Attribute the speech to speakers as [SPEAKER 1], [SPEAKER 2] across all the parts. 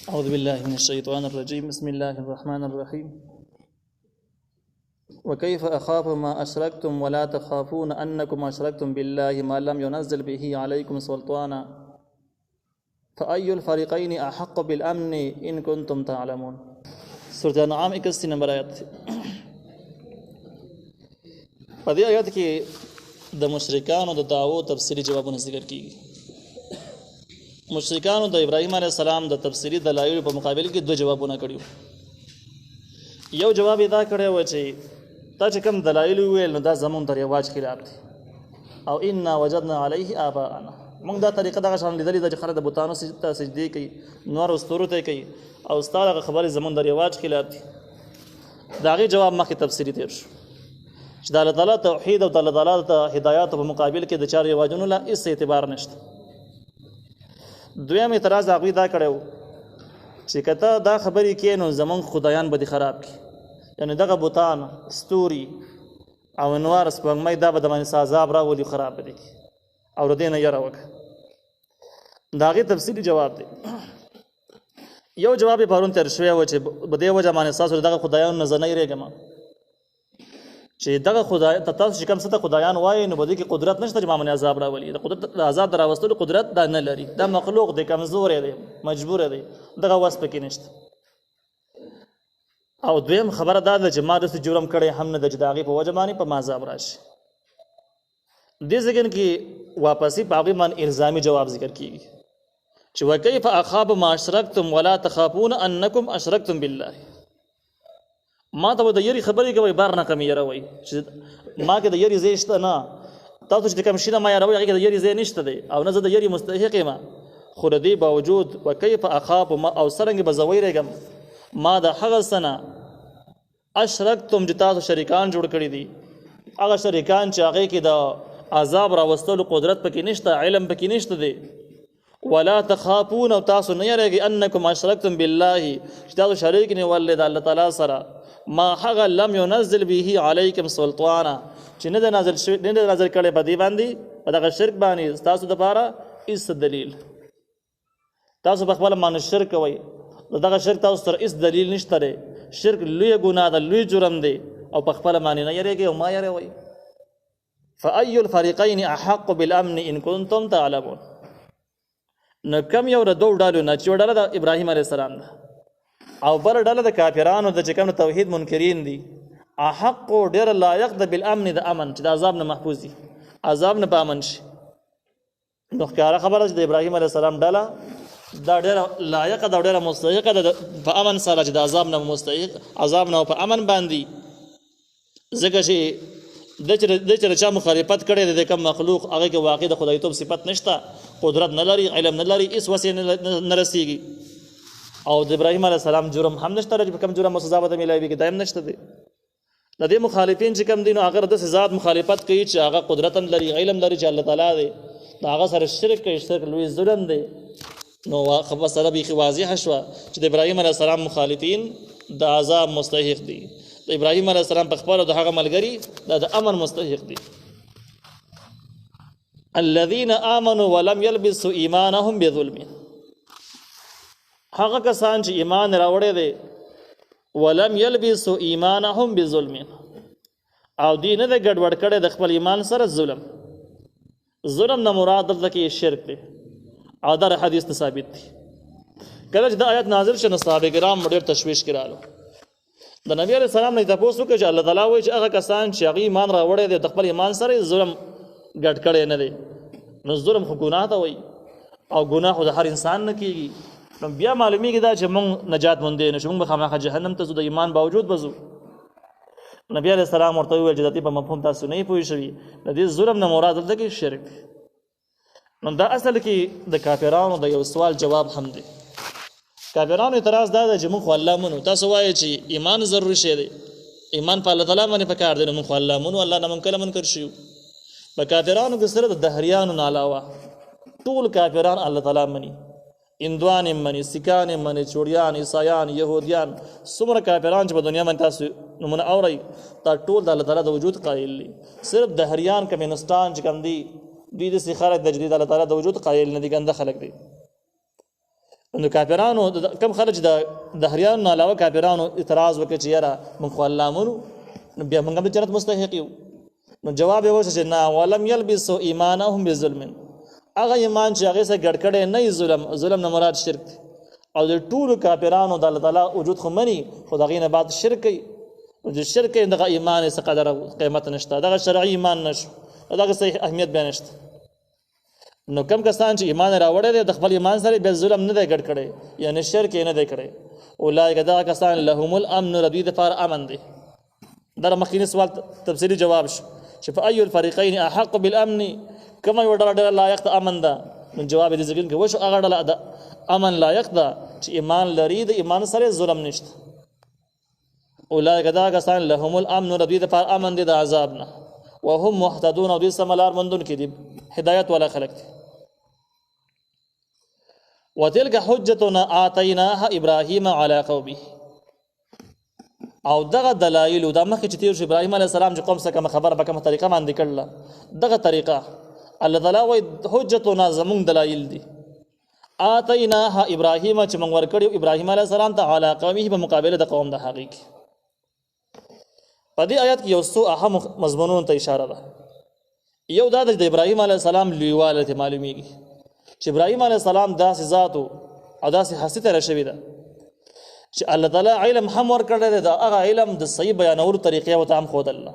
[SPEAKER 1] أعوذ بالله من الشيطان الرجيم بسم الله الرحمن الرحيم وكيف أخاف ما أشركتم ولا تخافون أنكم أشركتم بالله ما لم ينزل به عليكم سلطانا فأي الفريقين أحق بالأمن إن كنتم تعلمون. سورة انعام 81 نمبر آیت. په دې آیت کې د مشرکانو د دعوو تفصیلی جوابونه ذکر کیږي. مشرکانو د ابراهیم علیه السلام د تفسیری دلایل په مقابل کې دوه جوابونه کړیو. یو جواب دا کړی و چې تا چې کوم دلایل ویل نو دا زمون د رواج خلاف دي او ان وجدنا علیه آباءنا. موږ دا طریقه دغه شان لیدلې چې خلک د بوتانو سجدي کوي، نور استورو ته کوي او ستاره خبره زمون د رواج خلاف دي. دا غي جواب مخکې تفسیری تیر شو چې د الله تعالی توحید او د الله تعالی د هدایت په مقابل کې د چار رواجونو لا هیڅ اعتبار نشته. دویم اعتراض هغوی دا کړی و چې کته دا خبرې کې نو زمونږ خدایان به دې خراب کړي، یعنې دغه بوتان ستوري او انوار سپوږمۍ دا به د باندې عذاب راولي، خراب به دې کړي او د دې نه یره وکړه. د هغې تفصیلي جواب دی. یو جواب یې پرون تېر شوی و چې په دې وجه باندې ستاسو دغه خدایانو نه زه نه یېرېږم چې دغه خدای تاسو چې کوم څه ته خدایان وایي نو په دې کې قدرت نشته چې ما باندې عذاب راولي. د قدرت د عذاب د راوستلو قدرت دا نه لري، دا مخلوق دی، کمزوری دی، مجبوره دی، دغه وس پکې نشته. او دویم خبره دا ده چې ما داسې جرم کړی هم نه ده چې د هغې په وجه باندې په ما عذاب راشي. دې ځای کې واپسې په هغې باندې الزامي جواب ذکر کېږي چې وکیف اخاف ما اشرکتم ولا تخافون انکم اشرکتم بالله. ما ته د یری خبرې کوي بار نه کم یروي چې ما کې د یری ځای شته نه، تاسو چې کوم شي نه ما یروي هغې کې د یری ځای نشته دی او نه زه د یری مستحق یم. خو د دې باوجود وکیف اخاف ما او څرنګې به زه ویرېږم ما د هغه څه نه اشرکتم چې تاسو شریکان جوړ کړي دي، هغه شریکان چې هغې کې د عذاب راوستلو قدرت پکې نشته، علم پکې نشته دی. ولا تخافون او تاسو نه یریږئ انکم اشرکتم بالله چې تاسو شریک نیولې د الله تعالی سره ما هغه لم ينزل به علیکم سلطانا چې نه د نازل کړی په دې باندې په دغه شرک باندې تاسو دپاره هېڅ دلیل. تاسو په خپله باندې شرک کوئ، دغه شرک تاسو سره هېڅ دلیل نشته دی. شرک لویه ګناه ده، لوی جرم دی او په خپله باندې نه یریږئ او ما یروئ. فأي الفریقین احق بالامن ان کنتم تعلمون. نو کم یو د دوو ډلو نه چې یو ډله د ابراهیم علیه السلام ده او بله ډله د کافرانو د چې کوم توحید منکرین دي، احق ډېر لایق ده بالامن د امن چې د عذاب نه محفوظ دي، عذاب نه په امن شي. نو ښکاره خبره چې د ابراهیم علیه السلام ډله دا ډېره لایقه ده او ډېره مستحقه ده په امن سره چې د عذاب نه مستحق عذاب نه په امن باندې. ځکه چې د چې چا مخالفت کړی دی د کوم مخلوق هغې کې واقع د خدایتوب صفت نشته، قدرت نه لري، علم نه لري، هېڅ وسې نه رسېږي. او د ابراهیم علیه السلام جرم هم نشته چې په کوم جرم او سزا به ته میلاویږي، دا هم نشته دی. د دې مخالفین چې کوم دي نو هغه داسې ذات مخالفت کوي چې هغه قدرت هم لري، علم لري چې الله تعالی دی، د هغه سره شرک کوي. شرک لوی ظلم دی. نو مسله بیخي واضحه شوه چې د ابراهیم علیه السلام مخالفین د عذاب مستحق دي، د ابراهیم علیه السلام په خپله د هغه ملګري دا د امن مستحق دي. الذین آمنوا ولم یلبسوا ایمانهم بظلم. هغه کسان چې ایمان راوړی دی ولم یلبسوا ایمانهم بظلم او دوی نه دی ګډوډ کړی د خپل ایمان سره ظلم. ظلم نه مراد دلته کې شرک دی او دا حدیث ته ثابت دی. کله چې د آیت نازل شو نو صحابه کرام ډېر تشویش کې راغلو. د نبی علیه السلام نه یې تپوس وکړه چې الله تعالی وایي چې هغه کسان چې هغې ایمان راوړی دی د خپل ایمان سره ظلم ګډ کړی نه دی. نو ظلم خو ګناه ته وایي او ګناه خو د هر انسان نه کېږي. نو بیا معلومیږي دا چې موږ نجات موندی نه شو، موږ به خامخا جهنم ته ځو، د ایمان باوجود به ځو. نبی علیه السلام ورته وویل چې د دې په مفهوم تاسو نه یې پوه شوي، د دې ظلم نه مراد دلته کې شرک دی. نو دا اصل کې د کافرانو د یو سوال جواب هم دی. کافرانو اعتراض دا ده چې موږ خو الله منو، تاسو وایئ چې ایمان ضروري شی دی، ایمان په الله تعالی باندې پکار دی، نو موږ خو الله منو، الله نه موږ کله منکر شیو. په کافرانو کې سره د دهریانو نه علاوه ټول کافران الله تعالی مني، هندوان یې مني، سیکان یې مني، چوړیان، عیسایان، یهودیان، څومره کافران چې په دنیا باندې تاسو نومونه اورئ دا ټول د الله تعالی د وجود قایل دي. صرف دهریان کمینستان چې کوم دي دوی داسې خلک د جدید الله تعالی د وجود قایل نه دي، ګنده خلک دي. نو کافرانو کم خلک د دهریانو نه علاوه کافرانو اعتراض وکړي چې یاره موږ خو الله منو نو بیا موږ هم د جنت مستحق یو. نو جواب یې وشو چې نه ولم یلبسوا ایمانهم بظلم، هغه ایمان چې هغې سره ګډ کړی نه ظلم نه مراد شرک دی. او د ټولو کافرانو د الله تعالی وجود خو مني خو د هغې نه بعد شرک کوي. نو چې شرک کوي دغه ایمان یې څه قدر قیمت نشته، دغه شرعي ایمان نشو، دغه صحیح اهمیت بیا نشته. نو کم کسان چې ایمان راوړی دی د خپل ایمان سره بیا ظلم نه دی ګډ کړی، یعنی شرک یې نه دی کړی. اولئک دغه کسان لهم الامن، د دوی دپاره امن دی. دا مخکینی سوال تفصیلي جواب شو چې فأي الفریقین احق بالامن، کومه یوه ډله ډېره لایق د امن ده. نو جواب یې ذکر کې وشو هغه ډله د امن لایق ده چې ایمان لري، د ایمان سره ظلم نشته. اولئک دغه کسان لهم الامن، د دوی دپاره امن دی د عذاب نه. وهم مهتدون، او دوی سمه لار موندونکي دي، هدایت والا خلک دي. وتلك حجتنا آتیناها ابراهیم علی قومه، او دغه دلایل دا مخکې چې تیر شو ابراهیم علیه السلام چې قوم سره کومه خبره په کومه طریقه باندې کړله، دغه طریقه الله تعالی وایي حجتنا زمونږ دلایل دي. آتیناها ابراهیم چې موږ ورکړي ابراهیم علیه السلام ته علی قومه په مقابله د قوم د هغې کې. په دې آیات کې یو څو اهم مضمونونو ته اشاره ده. یو دا د ابراهیم علیه السلام لویوالی ته معلومیږي چې ابراهیم علیه السلام داسې ذات او داسې هستي ته راشوي ده چې الله تعالی علم هم ورکړی دی، د هغه علم د صحیح بیانولو طریقې ورته هم ښودله.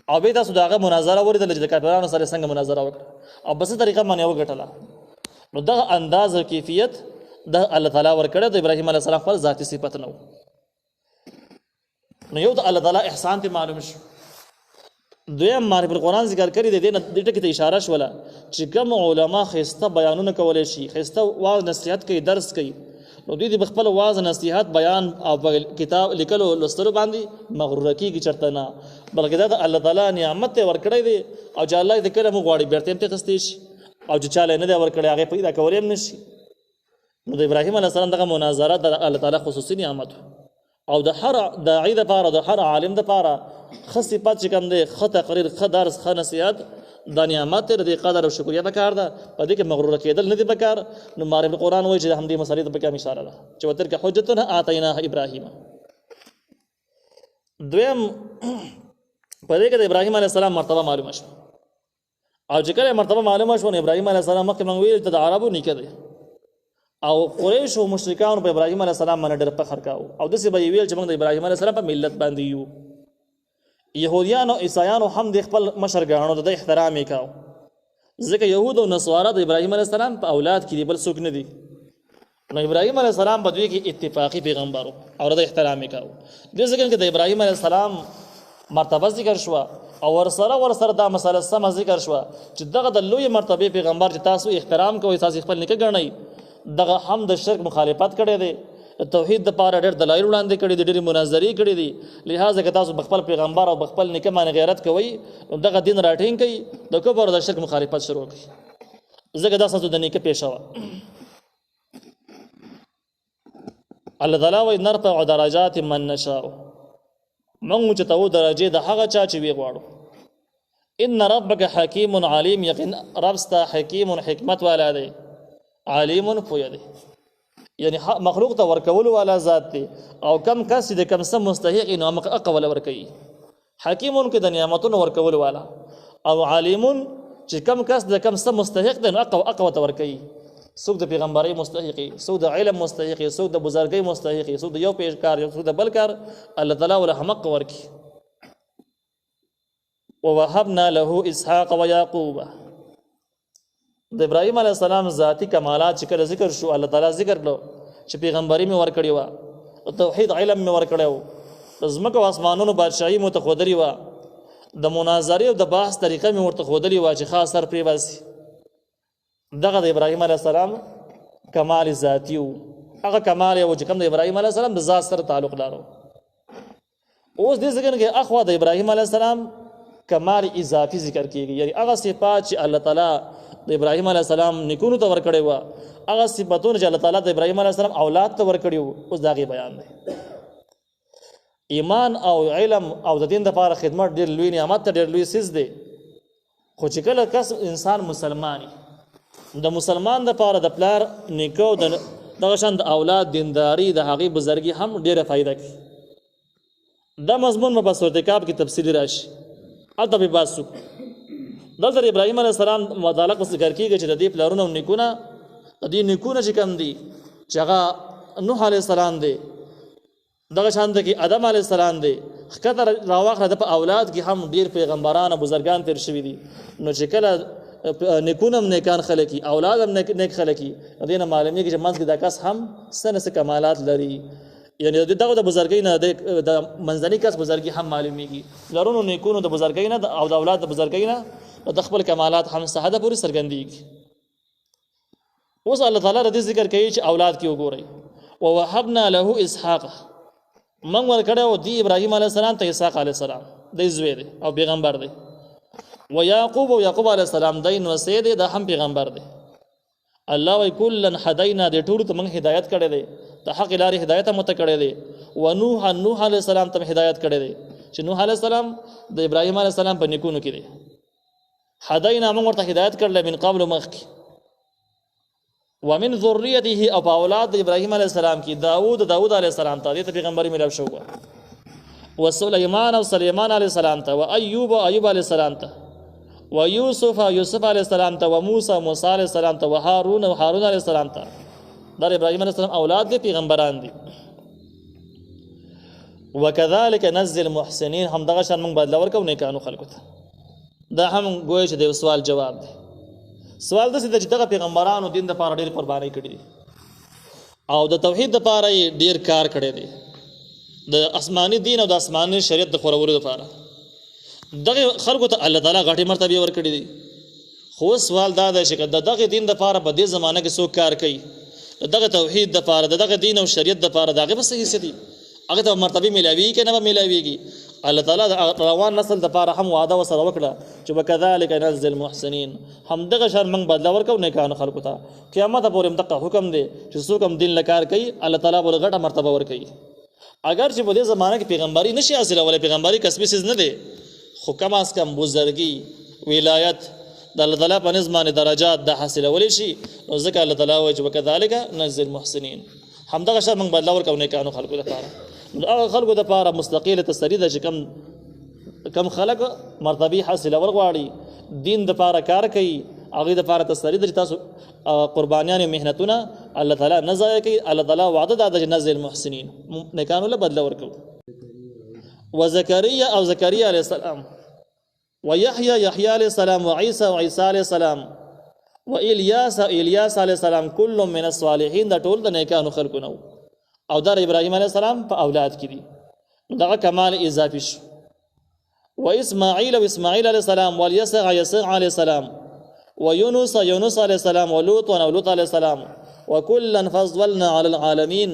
[SPEAKER 1] او بیا تاسو د هغه مناظره ولیدله چې د کافرانو سره څنګه مناظره وکړه او په څه طریقه باندې وګټله. نو دغه انداز او کیفیت د الله تعالی ورکړی د ابراهیم علیه السلام خپل ذاتي صفت نه و. نو یو د الله تعالی احسان ته معلوم شو. دویم معرفت القرآن ذکر کړي دی، دې ټکي ته اشاره شوله چې کوم علما ښایسته بیانونه کولی شي، ښایسته واعظ نصیحت کوي، درس کوي، نو دوی د خپل واعظ نصیحت بیان او کتاب لیکلو لوستلو باندې مغروره کېږي چېرته نه، بلکې دا د الله تعالی نعمت ته ورکړی دی او چې الله یې د کله موږ غواړي بیرته هم ترې اخیستی شي، او چې چا له یې نه دی ورکړی هغې پیدا کولی هم نه شي. نو د ابراهیم علیه السلام دغه مناظره د الله تعالی خصوصي نعمت او د هر داعي دپاره د هر عالم دپاره ښه صفت چې کوم دی، ښه تقریر، ښه درس، ښه نصیحت، دا نعمت دی، د دې قدر او شکریه پکار ده، په دې کې مغروره کېدل نه دي پکار. نو معرفت القرآن وایي چې د همدې مسلې ته پکې هم اشاره ده چې وتلک حجتنا آتیناها ابراهیم. دویم په دې کې د ابراهیم علیه السلام مرتبه معلومه شوه، او چې کله مرتبه معلومه شوه نو ابراهیم علیه السلام مخکې موږ ویل ته د عربو نیکه دی، او قریش او مشرکان په ابراهیم علیه السلام باندې ډېر فخر کاوه، او داسې به یې ویل چې موږ د ابراهیم علیه السلام په ملت باندې یو. یهودیان او عیسایانو هم د خپل مشر ګاڼو د احترام یې کاوه، ځکه یهود او نصارا د ابراهیم علیه السلام په اولاد کې دي، بل څوک نه دي. نو ابراهیم علیه السلام په دوی کې اتفاقي پیغمبر او د احترام یې کاوه. دې ځکه کې د ابراهیم علیه السلام مرتبه ذکر شوه او ورسره دا مسله سمه ذکر شوه چې دغه د لوی مرتبه پیغمبر چې تاسو احترام کوئ، تاسو خپل نیکه ګڼئ، دغه هم د شرک مخالفت کړی دی، توحید دپاره ډېر دلایل وړاندې کړي دي، ډېرې مناظرې کړي دي. لہذا که تاسو بخپل پیغمبر او بخپل نیکه باندې غیرت کوئ نو دغه دین راټینګ کوي، د کفر او د شرک مخالفت شروع کوي، ځکه دا ستاسو د نیکه پیشه وه. الله تعالی وایي نرفع درجات من نشاء، موږ اوچتوو درجې د هغه چا چې ویې غواړو. ان ربک حکیم علیم، یقین رب ستا حکیم حکمت والا دی، علیم پویه دی، یعنی مخلوق ته ورکولو والا ذات دی، او کم کس د کم څه مستحق نو هغه ولا ورکوي. حکیمون کې د نعمتونو ورکولو والا، او علیمون چې کم کس د کم څه مستحق دی نو هغه ته ورکوي. څوک د پیغمبرۍ مستحقي، څوک د علم مستحقي، څوک د بزرګۍ مستحقي، څوک د یو پیش کار، څوک د بل کار، الله تعالی ولا حق ورکي. ووهبنا له اسحاق ويعقوب، د ابراهیم علیه السلام ذاتی کمالات چې کله ذکر شو، الله تعالی ذکر کړو چې پیغمبري مې ورکړې وه، توحید علم مې ورکړی و، د ځمکو او اسمانونو بادشاهي مې ورته ښودلې وه، د مناظرې او د بحث طریقه مې ورته ښودلې وه چې ښه اثر پرې باسي. دغه د ابراهیم علیه السلام کمال ذاتی و، هغه کمال یې و چې کوم د ابراهیم علیه السلام د ذات سره تعلق لرو. اوس دې ذکر کې اخوا د ابراهیم علیه السلام کمال اضافي ذکر کېږي، یعنی هغه صفات چې الله تعالی د ابراهیم علیه السلام نیکونو ته ورکړی وه، هغه صفتونه چې الله تعالی د ابراهیم علیه السلام اولاد ته ورکړي وو، اوس د هغې بیان دی. ایمان او علم او د دین دپاره خدمت ډېر لوی نعمت ته ډېر لوی څیز دی، خو چې کله کس انسان مسلمان د مسلمان دپاره د پلار نیکه او د دغه شان د اولاد دینداری د هغې بزرګي هم ډېره فایده کوي. دا مضمون به په سورة کهف کې تفصیلي راشي، هلته به بحث وکړو. دلته د ابراهیم علیه السلام متعلق ذکر کېږي چې د دې پلارونه او نیکونه، د دې نیکونه چې کوم دي چې هغه نوح علیه السلام دی، دغه شانته کې آدم علیه السلام دی، ښکته راواخله د په اولاد کې هم ډېر پیغمبران او بزرګان تېر شوي دي. نو چې کله نیکونه هم نیکان خلک وي، اولاد هم نیک خلک وي، د دې نه معلومېږي چې منځ کې دا کس هم څه نه څه کمالات لري. یعنی دغه د بزرګۍ نه د منځني کس بزرګي هم معلومېږي، لرونو نیکونو د بزرګۍ نه او د اولاد د بزرګۍ نه د خپل کمالات هم څه حده پورې څرګندېږي. اوس الله تعالی د دې ذکر کوي چې اولاد کې وګورئ، ووهبنا له اسحاق، موږ ورکړی و دی ابراهیم علیه السلام ته اسحاق علیه السلام، دی زوی دی او پیغمبر دی. و یعقوب او یعقوب علیه السلام دی نوسی دی، دا هم پیغمبر دی. الله وی کلن هدینا، دې ټولو ته موږ هدایت کړی دی، د حق لارې هدایت هم ورته کړی دی. و نوح علیه السلام ته هدایت کړی دی چې نوح علیه السلام د ابراهیم علیه السلام په نیکونو کې دی. هدینا موږ ورته هدایت کړلی من قبل مخکې. ومن ذریته، او په اولاد د ابراهیم علیه السلام کې داود علیه السلام ته، دې ته پیغمبري ملاو شو. و سلیمان او سلیمان علیه السلام ته، و ایوب علیه السلام ته، و یوسف علیه السلام ته، و موسی علیه السلام ته، و هارون علیه السلام ته. دا ابراهیم علیه السلام اولاد دي، پیغمبران دي. وکذلک نجزی المحسنین، هم دغه شان موږ بدله ورکوو نیکانو خلکو ته. دا هم ګویا چې د سوال جواب دی. سوال داسې ده چې دغه پیغمبرانو دین دپاره ډېر قربانۍ کړي دي او د توحید دپاره یې ډېر کار کړی دی، د آسماني دین او د آسماني شریعت د خورولو دپاره. دغه خلکو ته الله تعالی غټې مرتبې ورکړي دي. خو سوال دا دی چې د دغه دین دپاره په دې زمانه کې څوک کار کوي، د دغه توحید دپاره، د دغه دین او شریعت دپاره، د هغې به څه حصې دي؟ هغې ته مرتبې میلاویږي که نه به میلاویږي؟ الله تعالی د روان نسل دپاره هم وعده ورسره وکړه چې وکذلک نجزی المحسنین، همدغه شان موږ بدله ورکوو نیکانو خلکو ته. قیامته پورې هم دغه حکم دی چې څوک هم دین له کار کوي، الله تعالی به غټه مرتبه ورکوي. اگر چې په دې زمانه کې پیغمبري نشي حاصلولی، پیغمبري کسبي څیز نه دی، خو کم از کم بزرګي، ولایت، د الله تعالی په نظم باندې درجات دا حاصلولی شي. نو ځکه الله تعالی وایي چې وکذلک نجزی المحسنین، همدغه شان موږ بدله ورکوو نیکانو خلکو لپاره. هغه خلکو دپاره مستقله تسری ده چې کم خلک مرتبه حاصله ورغواړي، دین دپاره کار کوي، هغې دپاره تسری ده چې تاسو قربانیان او محنتونه الله تعالی نه ضایع کوي. الله تعالی وعده دا ده چې نجزی المحسنین، نیکانو له بدله ورکوو. و زکریا او زکریا علیه السلام، و یحیی علیه السلام، و عیسی علیه السلام، و الیاس علیه السلام، کل من الصالحین، دا ټول د نیکانو خلکو نه او دا ابراهیم علیه السلام په اولاد کې دي. دغه کمال اضافي شو. و اسماعیل علیه السلام، و یسع علیه السلام، و یونس علیه السلام، و لوط علیه السلام، و کلا فضلنا علی العالمین،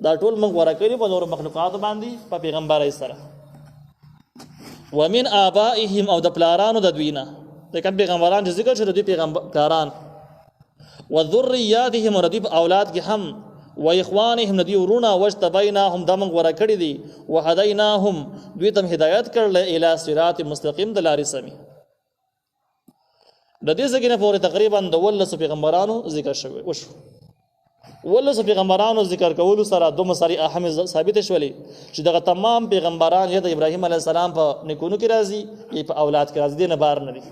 [SPEAKER 1] دا ټول موږ غوره کړي په نورو مخلوقاتو باندې په پیغمبرۍ سره. و من آبائهم، او د پلارانو د دوی نه، د کوم پیغمبران چې ذکر شو د دوی پلاران. و ذریاتهم، او د دوی په اولاد کې هم. و اخوانهم، ندی ورونه، واجتبیناهم، دا موږ غوره کړي دي. و هدیناهم، دوی ته هدایت کړل الی صراط مستقیم، د لارې سمې. د دې ځای نه پورې تقریبا د 19 پیغمبرانو ذکر شوی وشو. 19 پیغمبرانو ذکر کولو سره دوه مساري اهم ثابت شولې چې دغه تمام پیغمبران یا د ابراهیم علیه السلام په نیکونو کې راځي یا په اولاد کې راځي، نه بار نه دي،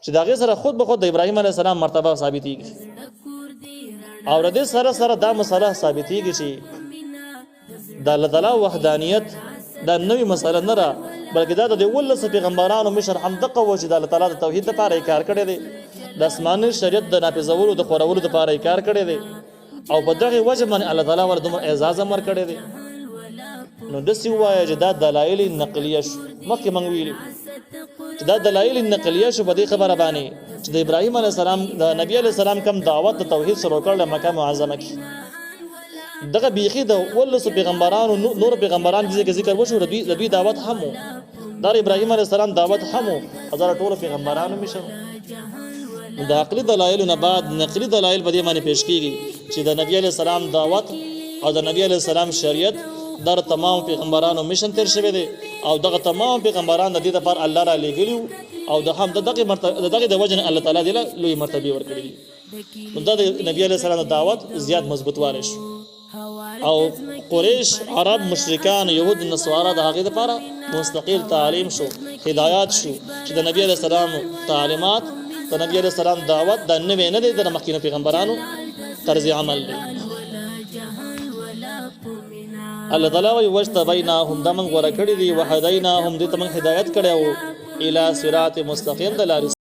[SPEAKER 1] چې دا غي سره خود به خود د ابراهیم علیه السلام مرتبه ثابتېږي. او د دې سره سره دا مسله ثابتېږي چې د الله تعالی وحدانیت دا نوې مسله نه ده، بلکې دا د 19 پیغمبرانو مشر هم دغه و چې د الله تعالی د توحید لپاره کار کړی دی، د آسماني شریعت د نافذولو د خورولو لپاره کار کړی دی، او په دغه وجه باندې الله تعالی ور دومره اعزاز امر کړی دی. نو داسې ووایه چې دا دلایل نقلیه شو. مخکې موږ ویلي چې دا دلایل نقلیه شو په دې خبره باندې چې د ابراهیم علیه السلام د نبی علیه السلام کم دعوت د توحید سره وکړل مکه معظمه کې، دغه بیخي د 19 پیغمبرانو نور پیغمبران دې ذکر وشو، د دوی دعوت هم و، د ابراهیم علیه السلام دعوت هم و، هزاره ټول پیغمبرانو مشو. د عقلي دلایل نه بعد نقلي دلایل په دې باندې پیش کیږي چې د نبی علیه السلام دعوت او د نبی علیه السلام شریعت در تمام پیغمبرانو مشن تیر شوی دی، او دغه تمام پیغمبران د دې لپاره الله را لېږلي او د هم دغه د وجه الله تعالی دې له لوی مرتبه ورکړي دي. نو دا د نبی علیه السلام دعوت زیات مضبوطوالی شو او قریش عرب مشرکان یهود نصارا د هغې دپاره مستقل تعلیم شو هدایات شو چې د نبی علیه السلام تعلیمات د نبی علیه السلام دعوت دا نوی نه دی د مخکینو پیغمبرانو طرز عمل دی الله تعالی وایي واجتبیناهم دا موږ غوره کړي دي وهدیناهم دې ته موږ هدایت کړی و الی صراط مستقیم د لارې